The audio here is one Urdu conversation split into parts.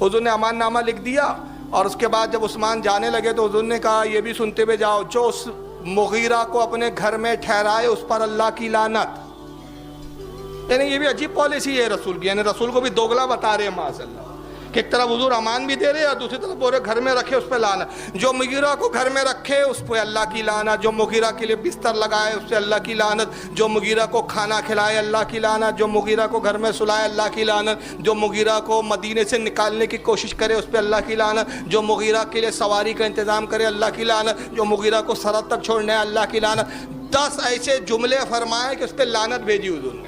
حضور نے امان نامہ لکھ دیا، اور اس کے بعد جب عثمان جانے لگے تو حضور نے کہا یہ بھی سنتے ہوئے جاؤ، جو اس مغیرہ کو اپنے گھر میں ٹھہرائے اس پر اللہ کی لعنت۔ یعنی یہ بھی عجیب پالیسی ہے رسول کی، یعنی رسول کو بھی دوگلا بتا رہے ہیں معاذ اللہ، کہ ایک طرف حضور امان بھی دے رہے اور دوسری طرف پورے گھر میں رکھے اس پہ لعنت۔ جو مغیرہ کو گھر میں رکھے اس پہ اللہ کی لعنت، جو مغیرہ کے لیے بستر لگائے اس پہ اللہ کی لعنت، جو مغیرہ کو کھانا کھلائے اللہ کی لعنت، جو مغیرہ کو گھر میں سلائے اللہ کی لعنت، جو مغیرہ کو مدینے سے نکالنے کی کوشش کرے اس پہ اللہ کی لعنت، جو مغیرہ کے لیے سواری کا انتظام کرے اللہ کی لعنت، جو مغیرہ کو سرحد تک چھوڑنے اللہ کی لعنت۔ 10 ایسے جملے فرمائے کہ اس پہ لعنت بھیجی حضور نے۔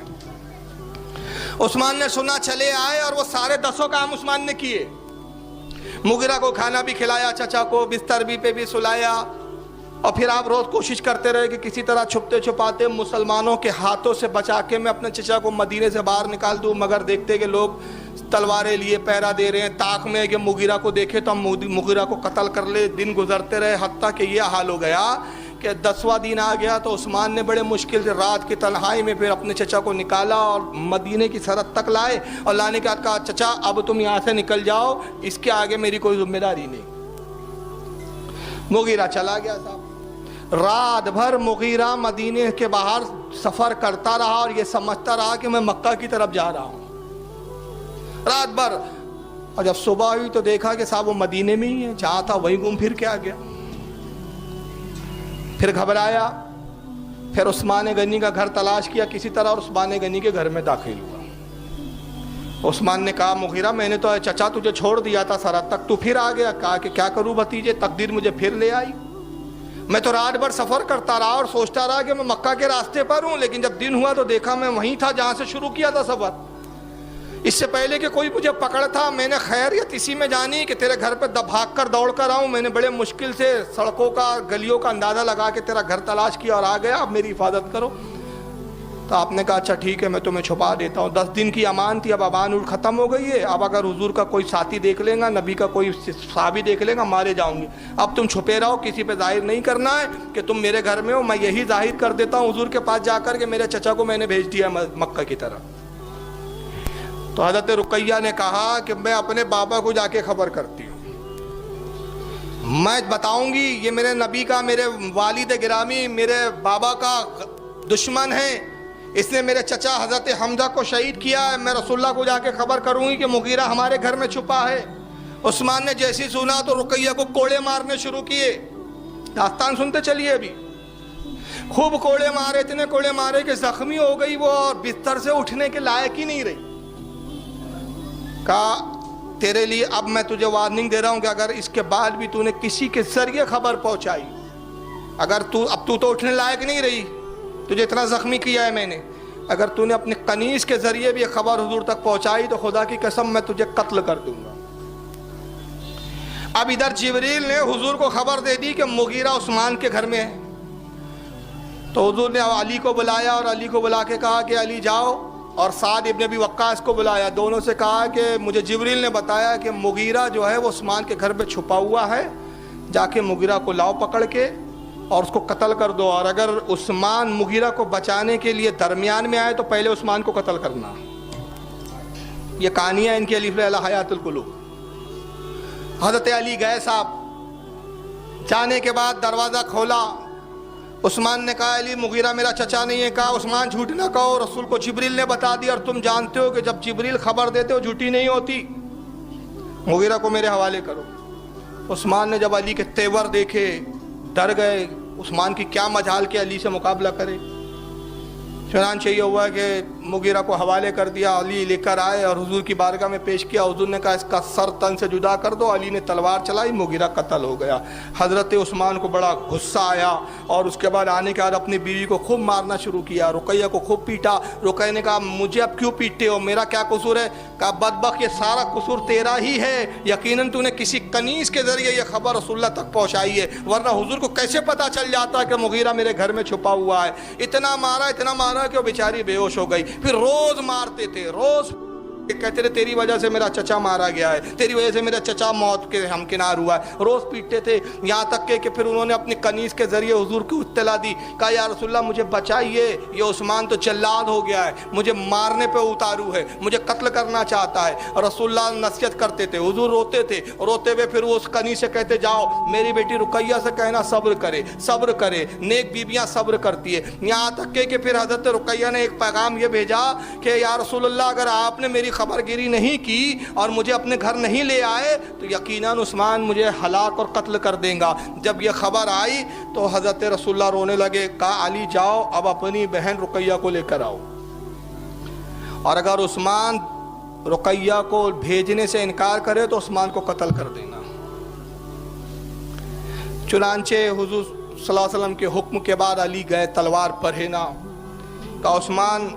عثمان نے سنا، چلے آئے اور وہ سارے 10 کام عثمان نے کیے۔ مغیرہ کو کھانا بھی کھلایا، چچا کو بستر بھی پہ بھی سلایا، اور پھر آپ روز کوشش کرتے رہے کہ کسی طرح چھپتے چھپاتے مسلمانوں کے ہاتھوں سے بچا کے میں اپنے چچا کو مدینے سے باہر نکال دوں، مگر دیکھتے کہ لوگ تلواریں لیے پہرا دے رہے ہیں، طاق میں کہ مغیرہ کو دیکھے تو ہم مغیرہ کو قتل کر لے۔ دن گزرتے رہے، حتیٰ کہ یہ حال ہو گیا کہ 10واں دن آ گیا تو عثمان نے بڑے مشکل سے رات کی تنہائی میں پھر اپنے چچا کو نکالا اور مدینے کی سرحد تک لائے، اور لانے کے بعد کہا چچا اب تم یہاں سے نکل جاؤ، اس کے آگے میری کوئی ذمہ داری نہیں۔ مغیرہ چلا گیا صاحب۔ رات بھر مغیرہ مدینے کے باہر سفر کرتا رہا اور یہ سمجھتا رہا کہ میں مکہ کی طرف جا رہا ہوں، رات بھر۔ اور جب صبح ہوئی تو دیکھا کہ صاحب وہ مدینے میں ہی ہے، جہاں تھا وہیں گھوم پھر کے آ گیا۔ پھر گھبرایا، پھر عثمان غنی کا گھر تلاش کیا کسی طرح، اور عثمان غنی کے گھر میں داخل ہوا۔ عثمان نے کہا مغیرہ میں نے تو چچا تجھے چھوڑ دیا تھا سرحد تک، تو پھر آ گیا۔ کہا کہ کیا کروں بھتیجے، تقدیر مجھے پھر لے آئی۔ میں تو رات بھر سفر کرتا رہا اور سوچتا رہا کہ میں مکہ کے راستے پر ہوں، لیکن جب دن ہوا تو دیکھا میں وہیں تھا جہاں سے شروع کیا تھا سفر۔ اس سے پہلے کہ کوئی مجھے پکڑ تھا، میں نے خیریت اسی میں جانی کہ تیرے گھر پہ بھاگ کر دوڑ کر آؤں۔ میں نے بڑے مشکل سے سڑکوں کا گلیوں کا اندازہ لگا کے تیرا گھر تلاش کیا اور آ گیا، اب میری حفاظت کرو۔ تو آپ نے کہا اچھا ٹھیک ہے میں تمہیں چھپا دیتا ہوں، 10 دن کی امان تھی، اب امان ختم ہو گئی ہے، اب اگر حضور کا کوئی ساتھی دیکھ لے گا، نبی کا کوئی صحابی دیکھ لے گا، مارے جاؤں گی۔ اب تم چھپے رہو، کسی پہ ظاہر نہیں کرنا ہے کہ تم میرے گھر میں ہو، میں یہی ظاہر کر دیتا ہوں حضور کے پاس جا کر کہ میرے چچا کو میں نے بھیج دیا مکہ کی طرف۔ تو حضرت رقیہ نے کہا کہ میں اپنے بابا کو جا کے خبر کرتی ہوں، میں بتاؤں گی یہ میرے نبی کا، میرے والد گرامی، میرے بابا کا دشمن ہے، اس نے میرے چچا حضرت حمزہ کو شہید کیا ہے، میں رسول اللہ کو جا کے خبر کروں گی کہ مغیرہ ہمارے گھر میں چھپا ہے۔ عثمان نے جیسی سنا تو رقیہ کو کوڑے مارنے شروع کیے۔ داستان سنتے چلیے، ابھی خوب کوڑے مارے، اتنے کوڑے مارے کہ زخمی ہو گئی وہ اور بستر سے اٹھنے کے لائق ہی نہیں رہی۔ کہا تیرے لیے اب میں تجھے وارننگ دے رہا ہوں کہ اگر اس کے بعد بھی تو نے کسی کے ذریعے خبر پہنچائی، اگر اب تو اٹھنے لائق نہیں رہی، تجھے اتنا زخمی کیا ہے میں نے، اگر تو نے اپنے قنیص کے ذریعے بھی خبر حضور تک پہنچائی تو خدا کی قسم میں تجھے قتل کر دوں گا۔ اب ادھر جبریل نے حضور کو خبر دے دی کہ مغیرہ عثمان کے گھر میں ہے۔ تو حضور نے علی کو بلایا اور علی کو بلا کے کہا کہ علی جاؤ، اور سعد ابن ابی وقاص کو بلایا، دونوں سے کہا کہ مجھے جبریل نے بتایا کہ مغیرہ جو ہے وہ عثمان کے گھر پہ چھپا ہوا ہے، جا کے مغیرہ کو لاؤ پکڑ کے اور اس کو قتل کر دو، اور اگر عثمان مغیرہ کو بچانے کے لیے درمیان میں آئے تو پہلے عثمان کو قتل کرنا۔ یہ کہانیاں ان کی الف علی حیات القلوب۔ حضرت علی گئے صاحب، جانے کے بعد دروازہ کھولا، عثمان نے کہا علی مغیرہ میرا چچا نہیں ہے۔ کہا عثمان جھوٹ نہ کہو، رسول کو جبریل نے بتا دیا، اور تم جانتے ہو کہ جب جبریل خبر دیتے ہو جھوٹی نہیں ہوتی، مغیرہ کو میرے حوالے کرو۔ عثمان نے جب علی کے تیور دیکھے ڈر گئے، عثمان کی کیا مجال کہ علی سے مقابلہ کرے، چنانچہ یہ ہوا کہ مغیرہ کو حوالے کر دیا، علی لے کر آئے اور حضور کی بارگاہ میں پیش کیا۔ حضور نے کہا اس کا سر تن سے جدا کر دو، علی نے تلوار چلائی، مغیرہ قتل ہو گیا۔ حضرت عثمان کو بڑا غصہ آیا اور اس کے بعد آنے کے بعد اپنی بیوی کو خوب مارنا شروع کیا، رقیہ کو خوب پیٹا۔ رقیہ نے کہا مجھے اب کیوں پیٹتے ہو، میرا کیا قصور ہے؟ کہا بدبخت یہ سارا قصور تیرا ہی ہے، یقیناً تو نے کسی کنیز کے ذریعے یہ خبر رسول اللہ تک پہنچائی ہے، ورنہ حضور کو کیسے پتہ چل جاتا کہ مغیرہ میرے گھر میں چھپا ہوا ہے۔ اتنا مارا کہ وہ بیچاری بے ہوش ہو گئی۔ پھر روز مارتے تھے، روز کہتے رہے تیری وجہ سے میرا چچا مارا گیا ہے, تیری وجہ سے میرا چچا موت کے ہمکنار ہوا ہے, روز پیٹتے تھے. یہاں تک کہ پھر انہوں نے اپنی کنیز کے ذریعے حضور کو اطلاع دی, کہا یا رسول اللہ مجھے بچائیے, یہ عثمان تو جلاد ہو گیا ہے, مجھے مارنے پہ اتارو ہے, مجھے قتل کرنا چاہتا ہے. رسول اللہ نصیحت کرتے تھے, حضور روتے تھے, روتے ہوئے پھر وہ اس کنیز سے کہتے جاؤ میری بیٹی رقیہ سے کہنا صبر کرے, صبر کرے, نیک بیویاں صبر کرتی ہے. یہاں تک کہ پھر حضرت رقیہ نے ایک پیغام یہ بھیجا کہ یا رسول اللہ اگر آپ نے میری خبر گیری نہیں کی اور مجھے اپنے گھر نہیں لے آئے تو یقیناً عثمان مجھے ہلاک اور قتل کر دیں گا. جب یہ خبر آئی تو حضرت رسول اللہ رونے لگے, کہا علی جاؤ اب اپنی بہن رقیہ کو لے کر آؤ, اور اگر عثمان رقیہ کو بھیجنے سے انکار کرے تو عثمان کو قتل کر دینا. چنانچہ حضور صلی اللہ علیہ وسلم کے حکم کے بعد علی گئے, تلوار پرہینا, کہ عثمان